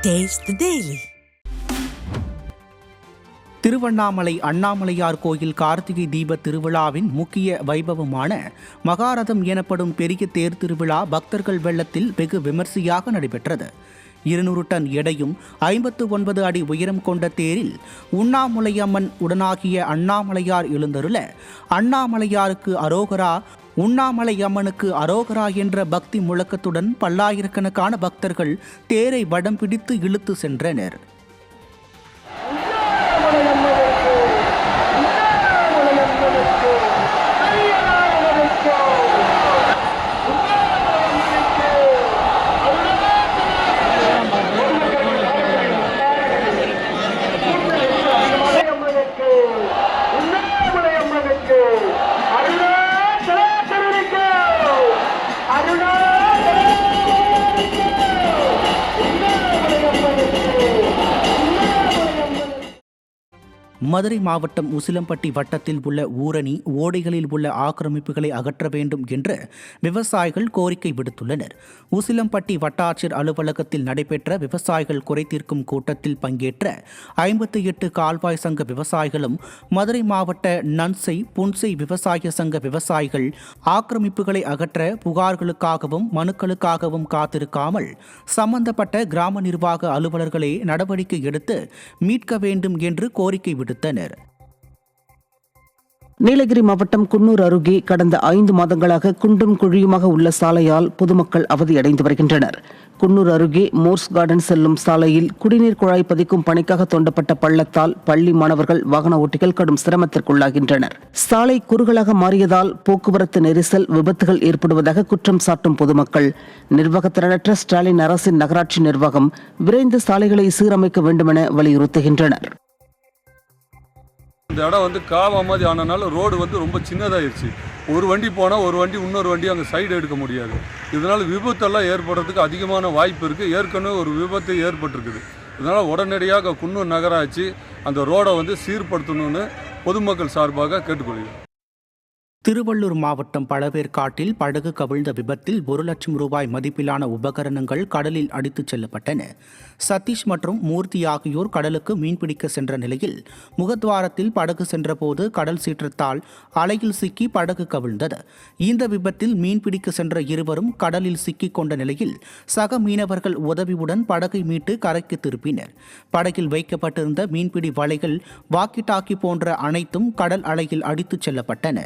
Taste the Daily. Tiruvannamalai Annamalaiyar கோயில் கார்த்திகை தீப திருவிழாவின் முக்கிய வைபவமான மகாரதம் எனப்படும் பெரிய தேர் திருவிழா பக்தர்கள் வெள்ளத்தில் வெகு விமர்சையாக நடைபெற்றது. 200 டன் எடையும் 59 அடி உயரம் கொண்ட தேரில் உண்ணாமுலையம்மன் உடனாகிய அண்ணாமலையார் எழுந்தருள அண்ணாமலையாருக்கு அரோகரா, உண்ணாமலையம்மனுக்கு அரோகரா என்ற பக்தி முழக்கத்துடன் பல்லாயிரக்கணக்கான பக்தர்கள் தேரை வடம் பிடித்து இழுத்து சென்றனர். மதுரை மாவட்டம் உசிலம்பட்டி வட்டத்தில் உள்ள ஊரணி ஓடைகளில் உள்ள ஆக்கிரமிப்புகளை அகற்ற வேண்டும் என்று விவசாயிகள் கோரிக்கை விடுத்துள்ளனர். உசிலம்பட்டி வட்டாட்சியர் அலுவலகத்தில் நடைபெற்ற விவசாயிகள் குறைதீர்க்கும் கூட்டத்தில் பங்கேற்ற 58 கால்வாய் சங்க விவசாயிகளும் மதுரை மாவட்ட நன்சை புன்சை விவசாய சங்க விவசாயிகள் ஆக்கிரமிப்புகளை அகற்ற புகார்களுக்காகவும் மனுக்களுக்காகவும் காத்திருக்காமல் சம்பந்தப்பட்ட கிராம நிர்வாக அலுவலர்களே நடவடிக்கை எடுத்து மீட்க வேண்டும் என்று கோரிக்கை விடுத்தனர். நீலகிரி மாவட்டம் குன்னூர் அருகே கடந்த 5 மாதங்களாக குண்டும் குழியுமாக உள்ள சாலையால் பொதுமக்கள் அவதியடைந்து வருகின்றனர். குன்னூர் அருகே மோர்ஸ் கார்டன் செல்லும் சாலையில் குடிநீர் குழாய் பதிக்கும் பணிக்காக தோண்டப்பட்ட பள்ளத்தால் பள்ளி மாணவர்கள் வாகன ஓட்டிகள் கடும் சிரமத்திற்குள்ளாகின்றனர். சாலை குறுகலாக மாறியதால் போக்குவரத்து நெரிசல், விபத்துகள் ஏற்படுவதாக குற்றம் சாட்டும் பொதுமக்கள் நிர்வாகத்திறனற்ற ஸ்டாலின் அரசின் நகராட்சி நிர்வாகம் விரைந்து சாலைகளை சீரமைக்க வேண்டுமென வலியுறுத்துகின்றனர். இந்த இடம் காவா மாதிரி ஆனனால ரோடு ரொம்ப சின்னதாகிடுச்சு. ஒரு வண்டி போனால் ஒரு வண்டி இன்னொரு வண்டி அங்கே சைடு எடுக்க முடியாது. இதனால் விபத்தெல்லாம் ஏற்படுறதுக்கு அதிகமான வாய்ப்பு இருக்குது. ஏற்கனவே ஒரு விபத்து ஏற்பட்டிருக்குது. இதனால் உடனடியாக குன்னூர் நகராட்சி அந்த ரோடை சீர்படுத்தணும்னு பொதுமக்கள் சார்பாக கேட்டுக்கொள்கிறேன். திருவள்ளூர் மாவட்டம் பழவேற்காட்டில் படகு கவிழ்ந்த விபத்தில் 1 லட்சம் ரூபாய் மதிப்பிலான உபகரணங்கள் கடலில் அடித்துச் செல்லப்பட்டன. சதீஷ் மற்றும் மூர்த்தி ஆகியோர் கடலுக்கு மீன்பிடிக்க சென்ற நிலையில் முகத்வாரத்தில் படகு சென்றபோது கடல் சீற்றத்தால் அலையில் சிக்கி படகு கவிழ்ந்தது. இந்த விபத்தில் மீன்பிடிக்க சென்ற இருவரும் கடலில் சிக்கிக் கொண்ட நிலையில் சக மீனவர்கள் உதவியுடன் படகை மீட்டு கரைக்கு திருப்பினர். படகில் வைக்கப்பட்டிருந்த மீன்பிடி வலைகள், வாக்கி டாக்கி போன்ற அனைத்தும் கடல் அலையில் அடித்துச் செல்லப்பட்டன.